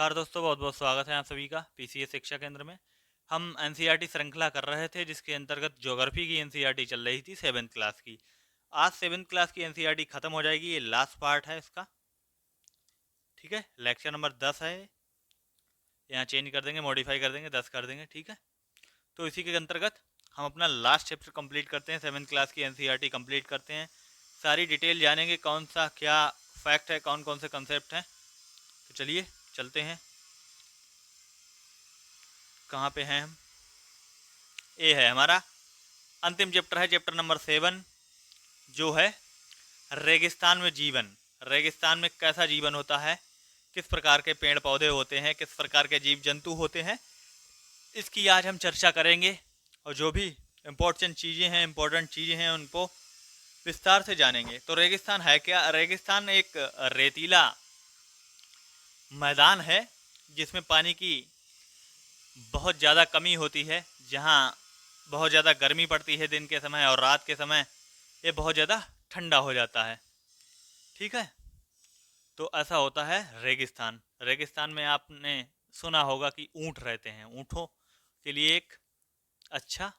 नमस्कार दोस्तों, बहुत बहुत स्वागत है आप सभी का पीसीएस शिक्षा केंद्र में। हम एनसीईआरटी श्रृंखला कर रहे थे जिसके अंतर्गत ज्योग्राफी की एनसीईआरटी चल रही थी सेवेंथ क्लास की। आज सेवेंथ क्लास की एनसीईआरटी खत्म हो जाएगी, ये लास्ट पार्ट है इसका। ठीक है, लेक्चर नंबर 10 है। यहाँ चेंज कर देंगे, मॉडिफाई कर देंगे, 10 कर देंगे। ठीक है, तो इसी के अंतर्गत हम अपना लास्ट चैप्टर कंप्लीट करते हैं, सेवेंथ क्लास की एनसीईआरटी कंप्लीट करते हैं। सारी डिटेल जानेंगे, कौन सा क्या फैक्ट है, कौन कौन से कंसेप्ट हैं। तो चलिए चलते हैं। कहाँ पे हैं हम? ये है हमारा अंतिम चैप्टर, है चैप्टर नंबर 7, जो है रेगिस्तान में जीवन। रेगिस्तान में कैसा जीवन होता है, किस प्रकार के पेड़ पौधे होते हैं, किस प्रकार के जीव जंतु होते हैं, इसकी आज हम चर्चा करेंगे। और जो भी इम्पोर्टेंट चीज़ें हैं उनको विस्तार से जानेंगे। तो रेगिस्तान है क्या? रेगिस्तान एक रेतीला मैदान है जिसमें पानी की बहुत ज़्यादा कमी होती है, जहाँ बहुत ज़्यादा गर्मी पड़ती है दिन के समय, और रात के समय ये बहुत ज़्यादा ठंडा हो जाता है। ठीक है, तो ऐसा होता है रेगिस्तान। रेगिस्तान में आपने सुना होगा कि ऊंट रहते हैं, ऊँटों के लिए एक अच्छा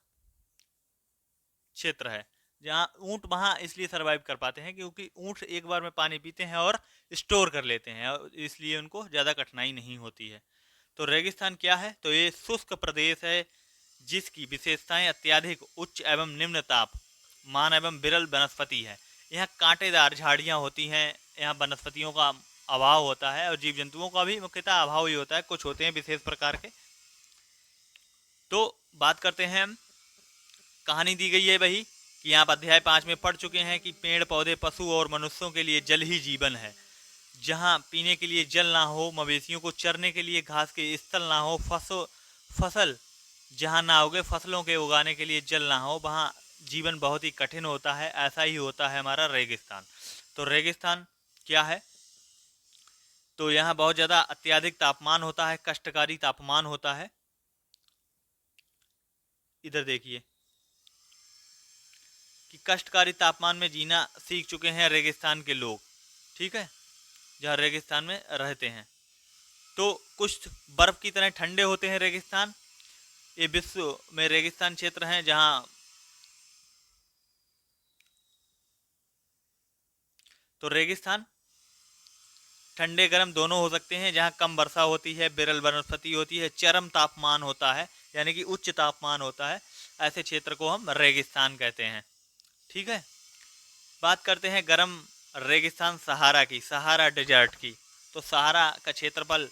क्षेत्र है, जहाँ ऊँट वहाँ इसलिए सरवाइव कर पाते हैं क्योंकि ऊँट एक बार में पानी पीते हैं और स्टोर कर लेते हैं, और इसलिए उनको ज़्यादा कठिनाई नहीं होती है। तो रेगिस्तान क्या है? तो ये शुष्क प्रदेश है जिसकी विशेषताएं अत्यधिक उच्च एवं निम्न ताप मान एवं विरल वनस्पति है। यहाँ कांटेदार झाड़ियाँ होती हैं, यहाँ वनस्पतियों का अभाव होता है, और जीव जंतुओं का भी मुख्यतः अभाव ही होता है, कुछ होते हैं विशेष प्रकार के। तो बात करते हैं हम, कहानी दी गई है वही कि आप अध्याय 5 में पढ़ चुके हैं कि पेड़ पौधे पशु और मनुष्यों के लिए जल ही जीवन है। जहाँ पीने के लिए जल ना हो, मवेशियों को चरने के लिए घास के स्थल ना हो, फसल जहाँ ना उगे, फसलों के उगाने के लिए जल ना हो, वहाँ जीवन बहुत ही कठिन होता है। ऐसा ही होता है हमारा रेगिस्तान। तो रेगिस्तान क्या है? तो यहाँ बहुत ज़्यादा अत्यधिक तापमान होता है, कष्टकारी तापमान होता है। इधर देखिए कि कष्टकारी तापमान में जीना सीख चुके हैं रेगिस्तान के लोग। ठीक है, जहाँ रेगिस्तान में रहते हैं तो कुछ बर्फ की तरह ठंडे होते हैं रेगिस्तान। ये विश्व में रेगिस्तान क्षेत्र हैं जहाँ, तो रेगिस्तान ठंडे गर्म दोनों हो सकते हैं, जहाँ कम वर्षा होती है, विरल वनस्पति होती है, चरम तापमान होता है यानी कि उच्च तापमान होता है। ऐसे क्षेत्र को हम रेगिस्तान कहते हैं। ठीक है, बात करते हैं गर्म रेगिस्तान सहारा की, सहारा डेजर्ट की। तो सहारा का क्षेत्रफल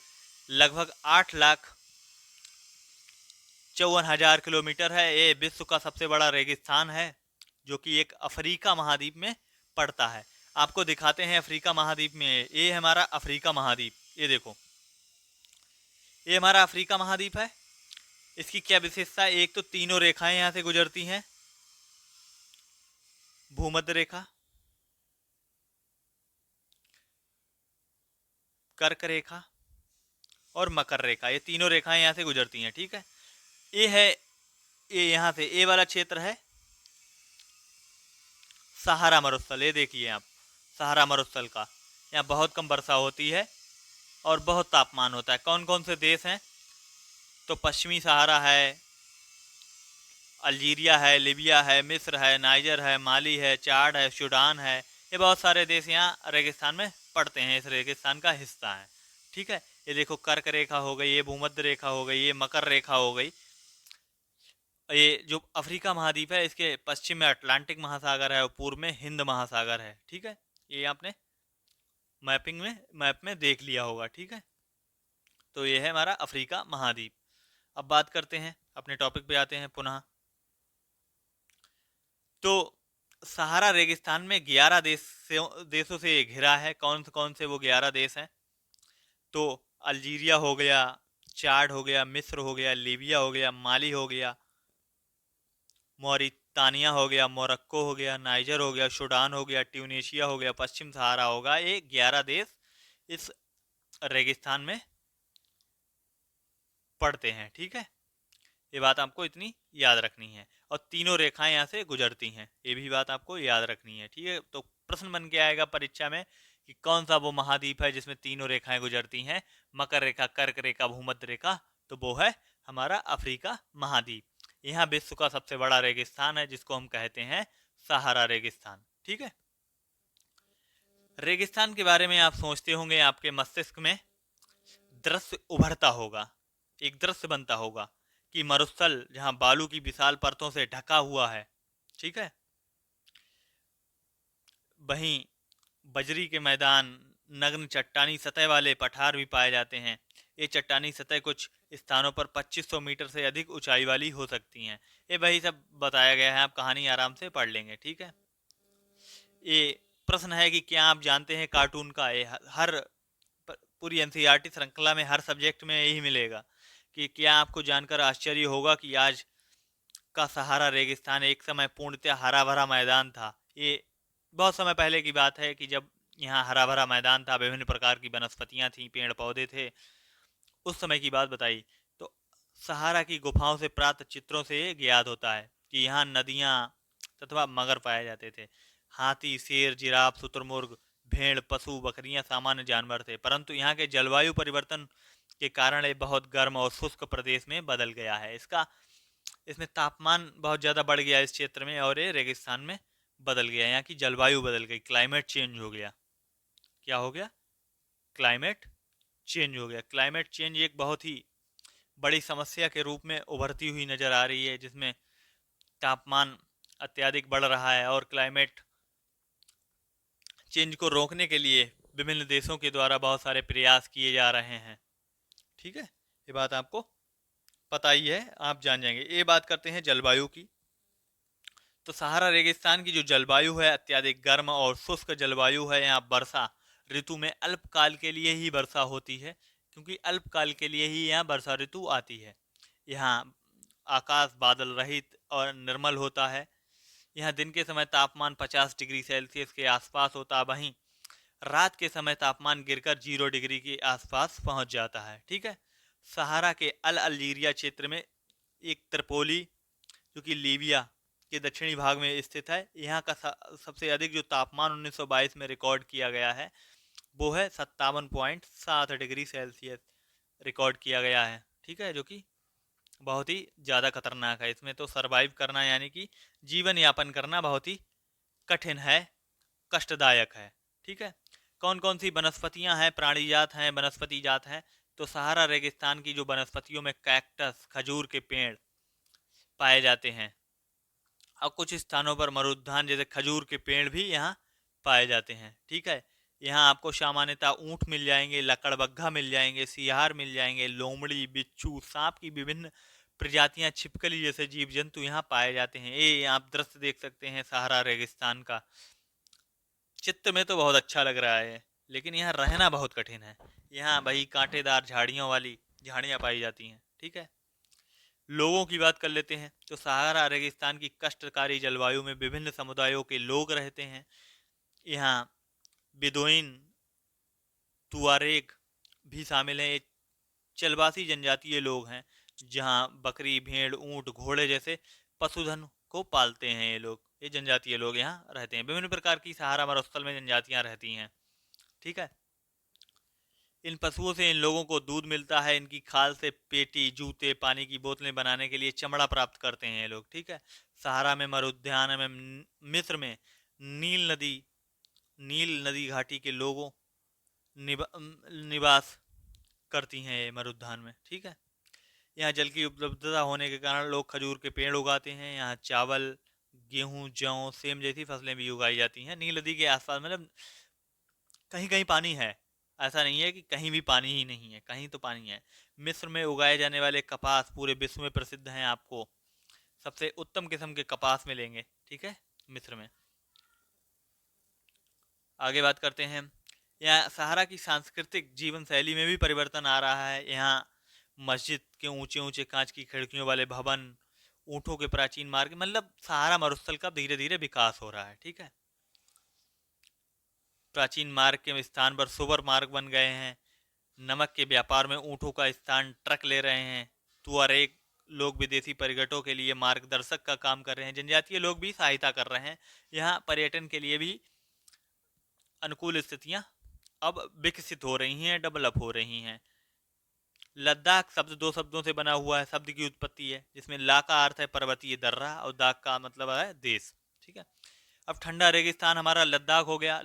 लगभग 8,54,000 किलोमीटर है। ये विश्व का सबसे बड़ा रेगिस्तान है, जो कि एक अफ्रीका महाद्वीप में पड़ता है। आपको दिखाते हैं अफ्रीका महाद्वीप में, ये है हमारा अफ्रीका महाद्वीप। ये देखो, ये हमारा अफ्रीका महाद्वीप है। इसकी क्या विशेषता है? एक तो तीनों रेखाएं यहाँ से गुजरती हैं, भूमध्य रेखा, कर्क रेखा और मकर रेखा, ये तीनों रेखाएं यहाँ से गुजरती हैं। ठीक है, ये है, ये यहाँ से ये वाला क्षेत्र है सहारा मरुस्थल। ये देखिए आप, सहारा मरुस्थल का यहाँ बहुत कम वर्षा होती है और बहुत तापमान होता है। कौन कौन से देश हैं? तो पश्चिमी सहारा है, अल्जीरिया है, लिबिया है, मिस्र है, नाइजर है, माली है, चाड है, सूडान है। ये बहुत सारे देश यहाँ रेगिस्तान में पड़ते हैं, इस रेगिस्तान का हिस्सा है। ठीक है, ये देखो कर्क रेखा हो गई, ये भूमध्य रेखा हो गई, ये मकर रेखा हो गई। ये जो अफ्रीका महाद्वीप है, इसके पश्चिम में अटलांटिक महासागर है और पूर्व में हिंद महासागर है। ठीक है, ये आपने मैप में देख लिया होगा। ठीक है, तो ये है हमारा अफ्रीका महाद्वीप। अब बात करते हैं, अपने टॉपिक पे आते हैं पुनः। तो सहारा रेगिस्तान में 11 देशों से घिरा है। कौन से वो 11 देश हैं? तो अल्जीरिया हो गया, चाड हो गया, मिस्र हो गया, लीबिया हो गया, माली हो गया, मौरितानिया हो गया, मोरक्को हो गया, नाइजर हो गया, सूडान हो गया, ट्यूनीशिया हो गया, पश्चिम सहारा होगा। ये 11 देश इस रेगिस्तान में पड़ते हैं। ठीक है, ये बात आपको इतनी याद रखनी है। और तीनों रेखाएं यहाँ से गुजरती हैं, ये भी बात आपको याद रखनी है। ठीक है, तो प्रश्न बन के आएगा परीक्षा में कि कौन सा वो महाद्वीप है जिसमें तीनों रेखाएं गुजरती हैं, मकर रेखा, कर्क रेखा, भूमध्य रेखा, तो वो है हमारा अफ्रीका महाद्वीप। यहाँ विश्व का सबसे बड़ा रेगिस्तान है जिसको हम कहते हैं सहारा रेगिस्तान। ठीक है, रेगिस्तान के बारे में आप सोचते होंगे, आपके मस्तिष्क में दृश्य उभरता होगा, एक दृश्य बनता होगा कि मरुस्थल जहां बालू की विशाल परतों से ढका हुआ है, ठीक है, वहीं बजरी के मैदान, नग्न चट्टानी सतह वाले पठार भी पाए जाते हैं। ये चट्टानी सतह कुछ स्थानों पर 2500 मीटर से अधिक ऊंचाई वाली हो सकती हैं। ये वही सब बताया गया है, आप कहानी आराम से पढ़ लेंगे। ठीक है, ये प्रश्न है कि क्या आप जानते हैं कार्टून का, ये हर पूरी एनसीईआरटी श्रृंखला में हर सब्जेक्ट में यही मिलेगा कि क्या आपको जानकर आश्चर्य होगा कि आज का सहारा रेगिस्तान एक समय पूर्णतः हरा भरा मैदान था। ये बहुत समय पहले की बात है कि जब यहाँ हरा भरा मैदान था, विभिन्न प्रकार की वनस्पतियां थी, पेड़ पौधे थे, उस समय की बात बताई। तो सहारा की गुफाओं से प्राप्त चित्रों से ज्ञात होता है कि यहाँ नदियाँ तथा मगर पाए जाते थे। हाथी, शेर, जिराफ, शुतुरमुर्ग, भेड़, पशु, बकरियां सामान्य जानवर थे, परंतु यहाँ के जलवायु परिवर्तन के कारण ये बहुत गर्म और शुष्क प्रदेश में बदल गया है। इसमें तापमान बहुत ज़्यादा बढ़ गया इस क्षेत्र में, और ये रेगिस्तान में बदल गया, यहाँ की जलवायु बदल गई, क्लाइमेट चेंज हो गया। क्या हो गया? क्लाइमेट चेंज हो गया। क्लाइमेट चेंज एक बहुत ही बड़ी समस्या के रूप में उभरती हुई नजर आ रही है, जिसमें तापमान अत्यधिक बढ़ रहा है और क्लाइमेट चेंज को रोकने के लिए विभिन्न देशों के द्वारा बहुत सारे प्रयास किए जा रहे हैं। ठीक है, ये बात आपको पता ही है, आप जान जाएंगे। ये बात करते हैं जलवायु की। तो सहारा रेगिस्तान की जो जलवायु है अत्यधिक गर्म और शुष्क जलवायु है। यहाँ वर्षा ऋतु में अल्पकाल के लिए ही वर्षा होती है, क्योंकि अल्पकाल के लिए ही यहाँ वर्षा ऋतु आती है। यहाँ आकाश बादल रहित और निर्मल होता है। यहाँ दिन के समय तापमान 50 डिग्री सेल्सियस के आसपास होता है, वहीं रात के समय तापमान गिरकर 0 डिग्री के आसपास पहुंच जाता है। ठीक है, सहारा के अल अल्जीरिया क्षेत्र में एक त्रिपोली, जो कि लीबिया के दक्षिणी भाग में स्थित है, यहाँ का सबसे अधिक जो तापमान 1922 में रिकॉर्ड किया गया है वो है 57.7 डिग्री सेल्सियस रिकॉर्ड किया गया है। ठीक है, जो कि बहुत ही ज़्यादा खतरनाक है। इसमें तो सरवाइव करना यानी कि जीवन यापन करना बहुत ही कठिन है, कष्टदायक है। ठीक है, कौन कौन सी वनस्पतियां हैं, प्राणी जात हैं, वनस्पति जात हैं? तो सहारा रेगिस्तान की जो वनस्पतियों में कैक्टस, खजूर के पेड़ पाए जाते हैं, और कुछ स्थानों पर मरुद्यान जैसे खजूर के पेड़ भी यहाँ पाए जाते हैं। ठीक है, यहाँ आपको सामान्यतः ऊंट मिल जाएंगे, लकड़बग्घा मिल जाएंगे, सियार मिल जाएंगे, लोमड़ी, बिच्छू, सांप की विभिन्न प्रजातियां, छिपकली जैसे जीव जंतु यहाँ पाए जाते हैं। ये आप दृश्य देख सकते हैं सहारा रेगिस्तान का। चित्र में तो बहुत अच्छा लग रहा है, लेकिन यहाँ रहना बहुत कठिन है। यहाँ वही कांटेदार झाड़ियों वाली झाड़ियाँ पाई जाती हैं। ठीक है, लोगों की बात कर लेते हैं। तो सहारा रेगिस्तान की कष्टकारी जलवायु में विभिन्न समुदायों के लोग रहते हैं। यहाँ बेदुइन, तुआरेग भी शामिल हैं। चलवासी जनजातीय लोग हैं, जहाँ बकरी, भेड़, ऊंट, घोड़े जैसे पशुधन को पालते हैं। ये जनजातीय लोग यहाँ रहते हैं। विभिन्न प्रकार की सहारा मरुस्थल में जनजातियां रहती हैं। ठीक है, इन पशुओं से इन लोगों को दूध मिलता है। इनकी खाल से पेटी, जूते, पानी की बोतलें बनाने के लिए चमड़ा प्राप्त करते हैं ये लोग। ठीक है, सहारा में, मरुद्यान में, मिस्र में नील नदी घाटी के लोगों निवास करती हैं ये मरुद्यान में। ठीक है, यहाँ जल की उपलब्धता होने के कारण लोग खजूर के पेड़ उगाते हैं। यहाँ चावल, गेहूं, जौ, सेम जैसी फसलें भी उगाई जाती हैं। नील नदी के आसपास, मतलब कहीं कहीं पानी है, ऐसा नहीं है कि कहीं भी पानी ही नहीं है, कहीं तो पानी है। मिस्र में उगाए जाने वाले कपास पूरे विश्व में प्रसिद्ध हैं। आपको सबसे उत्तम किस्म के कपास मिलेंगे। ठीक है, मिस्र में। आगे बात करते हैं, यहाँ सहारा की सांस्कृतिक जीवन शैली में भी परिवर्तन आ रहा है। यहाँ मस्जिद के ऊंचे ऊंचे कांच की खिड़कियों वाले भवन, ऊँटों के प्राचीन मार्ग, मतलब सहारा मरुस्थल का धीरे धीरे विकास हो रहा है। ठीक है, प्राचीन मार्ग के स्थान पर सुवर मार्ग बन गए हैं। नमक के व्यापार में ऊँटों का स्थान ट्रक ले रहे हैं। तुअरेग लोग विदेशी पर्यटकों के लिए मार्गदर्शक का काम कर रहे हैं। जनजातीय लोग भी सहायता कर रहे हैं। यहाँ पर्यटन के लिए भी अनुकूल स्थितियाँ अब विकसित हो रही हैं, डेवलप हो रही हैं। लद्दाख शब्द दो शब्दों से बना हुआ है, शब्द की उत्पत्ति है, जिसमें ला का अर्थ है पर्वतीय दर्रा और दाग का मतलब है देश। ठीक है। अब ठंडा रेगिस्तान हमारा लद्दाख हो गया।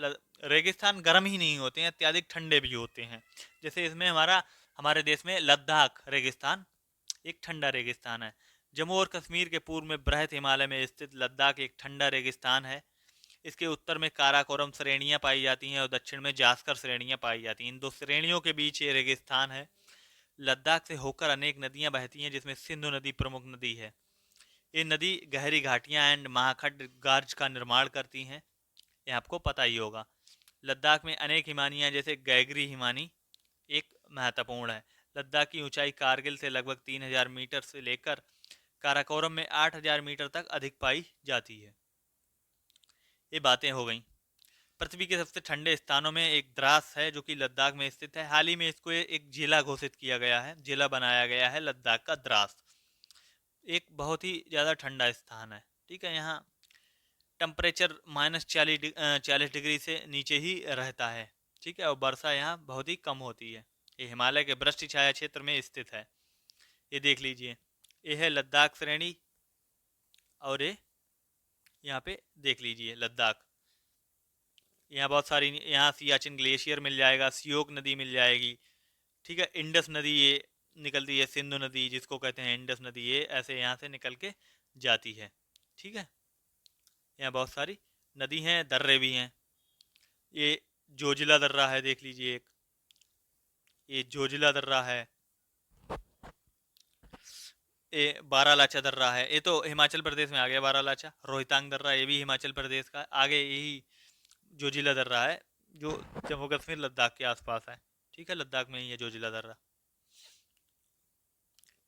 रेगिस्तान गर्म ही नहीं होते हैं, अत्यधिक ठंडे भी होते हैं। जैसे इसमें हमारे देश में लद्दाख रेगिस्तान एक ठंडा रेगिस्तान है। जम्मू और कश्मीर के पूर्व में बृहत हिमालय में स्थित लद्दाख एक ठंडा रेगिस्तान है। इसके उत्तर में काराकोरम श्रेणियां पाई जाती हैं और दक्षिण में जास्कर श्रेणियां पाई जाती हैं। इन दो श्रेणियों के बीच ये रेगिस्तान है। लद्दाख से होकर अनेक नदियां बहती हैं, जिसमें सिंधु नदी प्रमुख नदी है। ये नदी गहरी घाटियां एंड महाखंड गार्ज का निर्माण करती हैं। ये आपको पता ही होगा। लद्दाख में अनेक हिमानियां जैसे गैगरी हिमानी एक महत्वपूर्ण है। लद्दाख की ऊंचाई कारगिल से लगभग 3000 मीटर से लेकर काराकोरम में 8000 मीटर तक अधिक पाई जाती है। ये बातें हो गई। पृथ्वी के सबसे ठंडे स्थानों में एक द्रास है जो कि लद्दाख में स्थित है। हाल ही में इसको एक जिला घोषित किया गया है, जिला बनाया गया है लद्दाख का द्रास। एक बहुत ही ज़्यादा ठंडा स्थान है। ठीक है। यहाँ टेम्परेचर -40 डिग्री से नीचे ही रहता है। ठीक है। और वर्षा यहाँ बहुत ही कम होती है। ये हिमालय के वृष्टि छाया क्षेत्र में स्थित है। ये देख लीजिए, ये है लद्दाख श्रेणी। और ये यहाँ पे देख लीजिए लद्दाख। यहाँ बहुत सारी, यहाँ सियाचिन ग्लेशियर मिल जाएगा, सियोक नदी मिल जाएगी। ठीक है। इंडस नदी ये निकलती है, सिंधु नदी जिसको कहते हैं इंडस नदी, ये ऐसे यहाँ से निकल के जाती है। ठीक है। यहाँ बहुत सारी नदी हैं, दर्रे भी हैं। ये जोजिला दर्रा है, देख लीजिए एक, ये जोजिला दर्रा है। ये बारालाचा दर्रा है, ये तो हिमाचल प्रदेश में आ गया बारालाचा। रोहतांग दर्रा ये भी हिमाचल प्रदेश का आगे यही जोजिला दर्रा है, जो जम्मू कश्मीर लद्दाख के आसपास है। ठीक है। लद्दाख में ही है जोजिला दर्रा।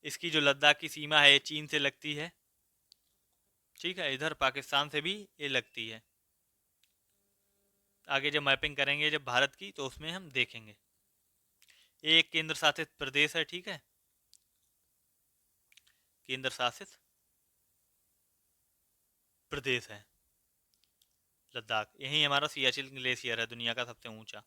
इसकी जो लद्दाख की सीमा है चीन से लगती है। ठीक है। इधर पाकिस्तान से भी ये लगती है। आगे जब मैपिंग करेंगे जब भारत की, तो उसमें हम देखेंगे। ये एक केंद्र शासित प्रदेश है। ठीक है। केंद्र शासित प्रदेश है लद्दाख। यही हमारा सियाचिन ग्लेशियर है, दुनिया का सबसे ऊंचा।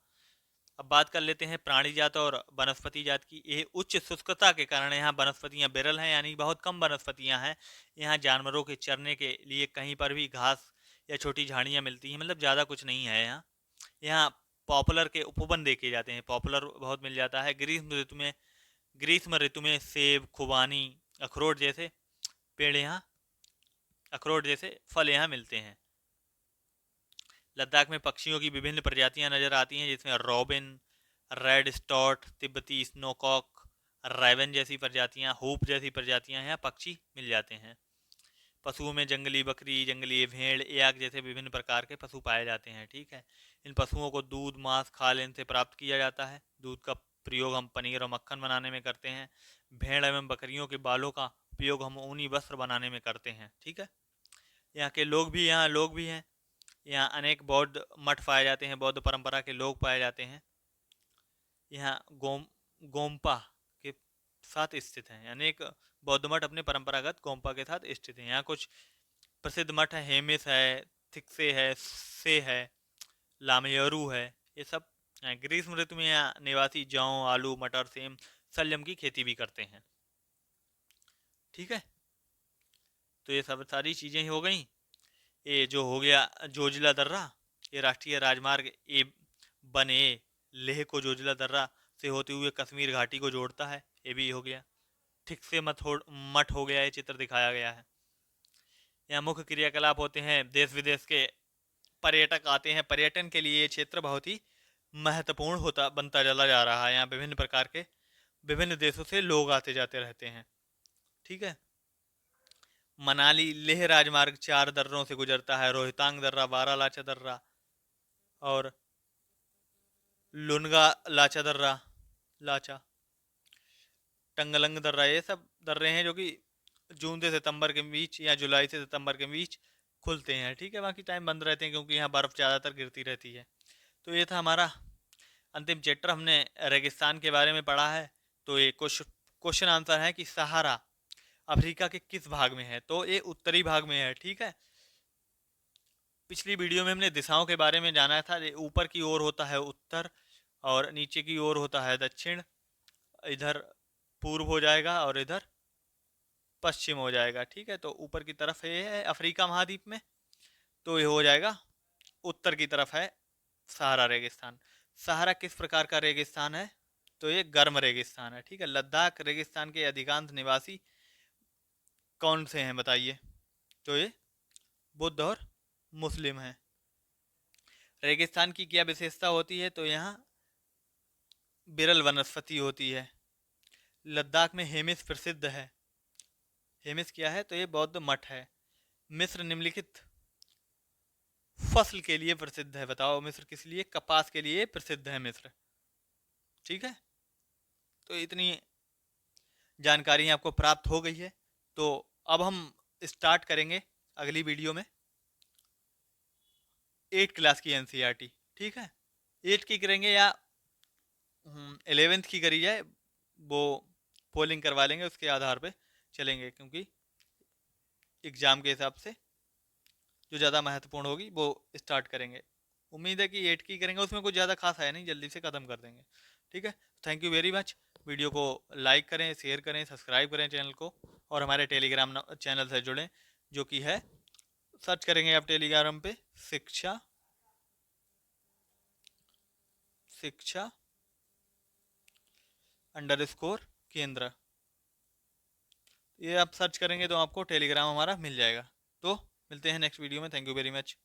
अब बात कर लेते हैं प्राणी जात और वनस्पति जात की। ये उच्च शुष्कता के कारण यहाँ वनस्पतियाँ विरल हैं, यानी बहुत कम वनस्पतियाँ हैं। यहाँ जानवरों के चरने के लिए कहीं पर भी घास या छोटी झाड़ियाँ मिलती हैं, मतलब ज़्यादा कुछ नहीं है यहाँ। यहाँ पॉपुलर के उपवन देखे जाते हैं, पॉपुलर बहुत मिल जाता है। ग्रीष्म ऋतु में सेब, खुबानी, अखरोट जैसे पेड़ यहाँ, अखरोट जैसे फल यहाँ मिलते हैं। लद्दाख में पक्षियों की विभिन्न प्रजातियां नजर आती हैं, जिसमें रॉबिन, रेड स्टॉट, तिब्बती स्नोकॉक, राइवन जैसी प्रजातियां, हूप जैसी प्रजातियां यहाँ पक्षी मिल जाते हैं। पशुओं में जंगली बकरी, जंगली भेड़, याक जैसे विभिन्न प्रकार के पशु पाए जाते हैं। ठीक है। इन पशुओं को दूध, मांस, खाल इनसे प्राप्त किया जाता है। दूध का प्रयोग हम पनीर और मक्खन बनाने में करते हैं। भेड़ एवं बकरियों के बालों का उपयोग हम ऊनी वस्त्र बनाने में करते हैं। ठीक है। यहाँ लोग भी हैं। यहाँ अनेक बौद्ध मठ पाए जाते हैं, बौद्ध परंपरा के लोग पाए जाते हैं। यहाँ गोम्पा के साथ स्थित हैं, अनेक बौद्ध मठ अपने परंपरागत गोम्पा के साथ स्थित हैं। यहाँ कुछ प्रसिद्ध मठ है, हेमिस है, थिक्से है, से है, लामयरू है, ये सब। ग्रीष्म ऋतु में यहाँ निवासी जौ, आलू, मटर, सेम, शलजम की खेती भी करते हैं। ठीक है। तो ये सब सारी चीज़ें ही हो गई। ये जो हो गया जोजिला दर्रा, ये राष्ट्रीय राजमार्ग बने लेह को जोजिला दर्रा से होते हुए कश्मीर घाटी को जोड़ता है, ये भी हो गया। ठीक से मठ हो गया, ये चित्र दिखाया गया है। यहाँ मुख्य क्रियाकलाप होते हैं, देश विदेश के पर्यटक आते हैं। पर्यटन के लिए ये क्षेत्र बहुत ही महत्वपूर्ण बनता चला जा रहा है। यहाँ विभिन्न प्रकार के विभिन्न देशों से लोग आते जाते रहते हैं। ठीक है। मनाली लेह राजमार्ग 4 दर्रों से गुजरता है, रोहतांग दर्रा, बारालाचा दर्रा और लुनगा लाचा दर्रा, लाचा, टंगलंग दर्रा, ये सब दर्रे हैं जो कि जून से सितंबर के बीच या जुलाई से सितंबर के बीच खुलते हैं। ठीक है। बाकी टाइम बंद रहते हैं क्योंकि यहाँ बर्फ़ ज़्यादातर गिरती रहती है। तो ये था हमारा अंतिम चैप्टर, हमने रेगिस्तान के बारे में पढ़ा है। तो ये क्वेश्चन आंसर है कि सहारा अफ्रीका के किस भाग में है, तो ये उत्तरी भाग में है। ठीक है। पिछली वीडियो में हमने दिशाओं के बारे में जाना था। ऊपर की ओर होता है उत्तर, और नीचे की ओर होता है दक्षिण, इधर पूर्व हो जाएगा और इधर पश्चिम हो जाएगा। ठीक है, तो ऊपर की तरफ ये है अफ्रीका महाद्वीप में, तो ये हो जाएगा उत्तर की तरफ है सहारा रेगिस्तान। सहारा किस प्रकार का रेगिस्तान है? तो ये गर्म रेगिस्तान है। ठीक है, लद्दाख रेगिस्तान के अधिकांश निवासी कौन से हैं बताइए? तो ये बुद्ध और मुस्लिम हैं। रेगिस्तान की क्या विशेषता होती है? तो यहाँ विरल वनस्पति होती है। लद्दाख में हेमिस प्रसिद्ध है। हेमिस क्या है? तो ये बौद्ध मठ है। मिस्र निम्नलिखित फसल के लिए प्रसिद्ध है। बताओ मिस्र किस लिए? कपास के लिए प्रसिद्ध है मिस्र। ठीक है, तो इतनी जानकारी आपको प्राप्त हो गई है। तो अब हम स्टार्ट करेंगे अगली वीडियो में 8 क्लास की एनसीईआरटी। ठीक है, 8 की करेंगे या 11th की करी जाए, वो पोलिंग करवा लेंगे, उसके आधार पे चलेंगे, क्योंकि एग्ज़ाम के हिसाब से जो ज़्यादा महत्वपूर्ण होगी वो स्टार्ट करेंगे। उम्मीद है कि 8 की करेंगे, उसमें कुछ ज़्यादा खास है नहीं, जल्दी से ख़त्म कर देंगे। ठीक है, thank you very much. Video को लाइक करें, शेयर करें, सब्सक्राइब करें चैनल को, और हमारे टेलीग्राम चैनल से जुड़ें, जो कि है, सर्च करेंगे आप टेलीग्राम पे शिक्षा शिक्षा _केंद्र। ये आप सर्च करेंगे तो आपको टेलीग्राम हमारा मिल जाएगा। तो मिलते हैं नेक्स्ट वीडियो में। Thank you very much.